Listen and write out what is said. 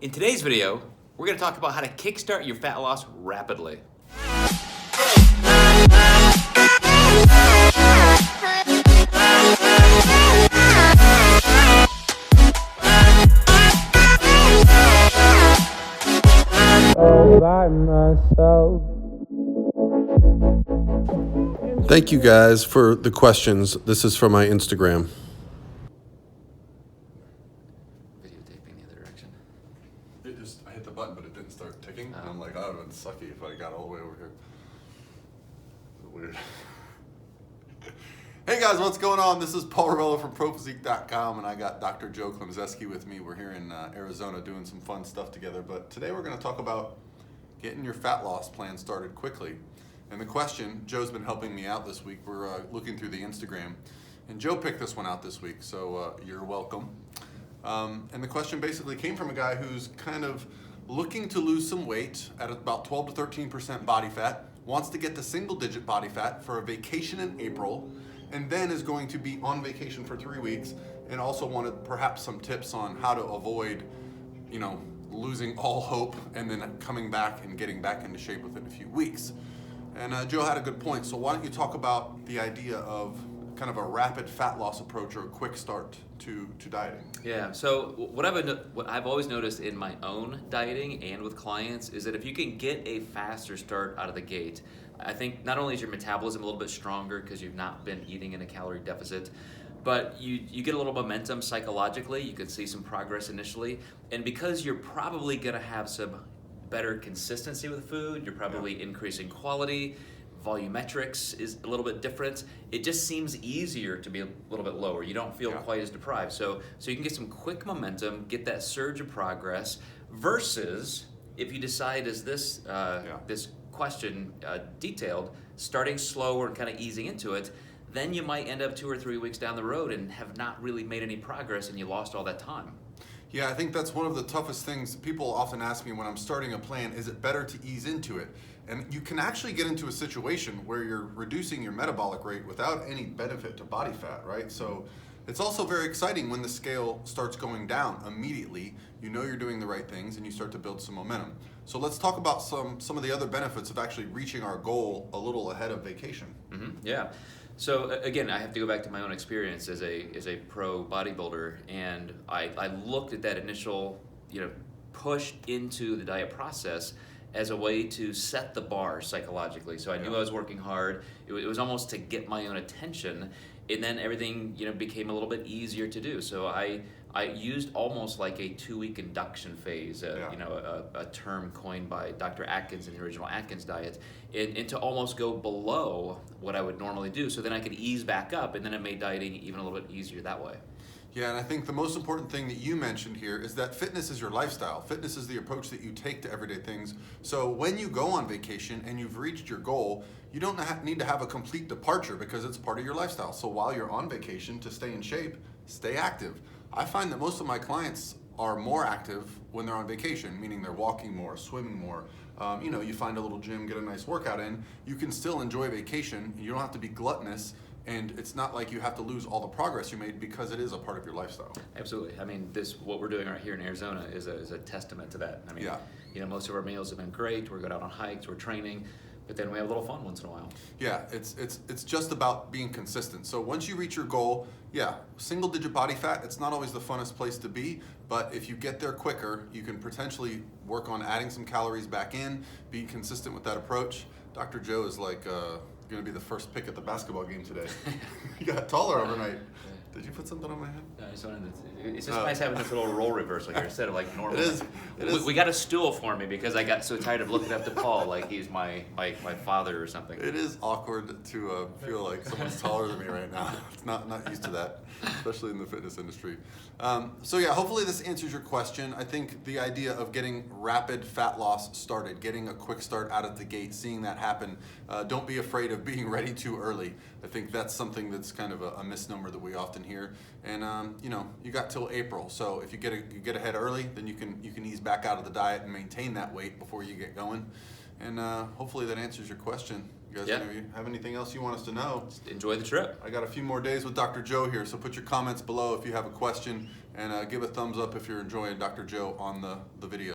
In today's video, we're going to talk about how to kickstart your fat loss rapidly. By myself. Thank you guys for the questions. This is from my Instagram. Videotaping the other direction. I hit the button, but it didn't start ticking. And I'm like, oh, it would been sucky if I got all the way over here. Weird. Hey guys, what's going on? This is Paul Rebello from ProPhysique.com, and I got Dr. Joe Klemczewski with me. We're here in Arizona doing some fun stuff together. But today we're going to talk about getting your fat loss plan started quickly. And the question, Joe's been helping me out this week. We're looking through the Instagram, and Joe picked this one out this week, so you're welcome. And the question basically came from a guy who's kind of looking to lose some weight at about 12 to 13% body fat, wants to get to single-digit body fat for a vacation in April, and then is going to be on vacation for 3 weeks, and also wanted perhaps some tips on how to avoid, losing all hope and then coming back and getting back into shape within a few weeks. And Joe had a good point, so why don't you talk about the idea of kind of a rapid fat loss approach or a quick start to dieting? Yeah, so what I've always noticed in my own dieting and with clients is that if you can get a faster start out of the gate, I think not only is your metabolism a little bit stronger because you've not been eating in a calorie deficit, but you get a little momentum psychologically. You can see some progress initially, and because you're probably going to have some better consistency with food, you're probably increasing quality, volumetrics is a little bit different. It just seems easier to be a little bit lower. You don't feel quite as deprived. So you can get some quick momentum, get that surge of progress, versus if you decide, as this question detailed, starting slower and kind of easing into it, then you might end up 2 or 3 weeks down the road and have not really made any progress and you lost all that time. Yeah, I think that's one of the toughest things. People often ask me when I'm starting a plan, is it better to ease into it? And you can actually get into a situation where you're reducing your metabolic rate without any benefit to body fat, right? So it's also very exciting when the scale starts going down immediately. You know you're doing the right things and you start to build some momentum. So let's talk about some of the other benefits of actually reaching our goal a little ahead of vacation. Yeah. So again, I have to go back to my own experience as a pro bodybuilder, and I looked at that initial push into the diet process as a way to set the bar psychologically. So I knew I was working hard. It was almost to get my own attention, and then everything became a little bit easier to do. So I used almost like a 2-week induction phase, a term coined by Dr. Atkins in the original Atkins diet, and to almost go below what I would normally do, so then I could ease back up, and then it made dieting even a little bit easier that way. Yeah, and I think the most important thing that you mentioned here is that fitness is your lifestyle. Fitness is the approach that you take to everyday things. So when you go on vacation and you've reached your goal, you don't need to have a complete departure because it's part of your lifestyle. So while you're on vacation, to stay in shape, stay active. I find that most of my clients are more active when they're on vacation, meaning they're walking more, swimming more. You find a little gym, get a nice workout in. You can still enjoy vacation. You don't have to be gluttonous. And it's not like you have to lose all the progress you made because it is a part of your lifestyle. Absolutely. I mean, what we're doing right here in Arizona is a testament to that. I mean, most of our meals have been great. We're going out on hikes, we're training, but then we have a little fun once in a while. Yeah, it's just about being consistent. So once you reach your goal, single-digit body fat, it's not always the funnest place to be, but if you get there quicker, you can potentially work on adding some calories back in, be consistent with that approach. Dr. Joe is like going to be the first pick at the basketball game today. You got taller overnight. Did you put something on my head? No, I just wanted to, it's just nice having this little role reversal here instead of like normal. It is. We got a stool for me because I got so tired of looking up to Paul like he's my father or something. It is awkward to feel like someone's taller than me right now. It's not used to that, especially in the fitness industry. Hopefully this answers your question. I think the idea of getting rapid fat loss started, getting a quick start out of the gate, seeing that happen. Don't be afraid of being ready too early. I think that's something that's kind of a misnomer that we often hear. And you got till April, so if you get ahead early, then you can ease back out of the diet and maintain that weight before you get going. And hopefully that answers your question. You guys Yeah. have anything else you want us to know? Enjoy the trip. I got a few more days with Dr. Joe here, so put your comments below if you have a question, and give a thumbs up if you're enjoying Dr. Joe on the video.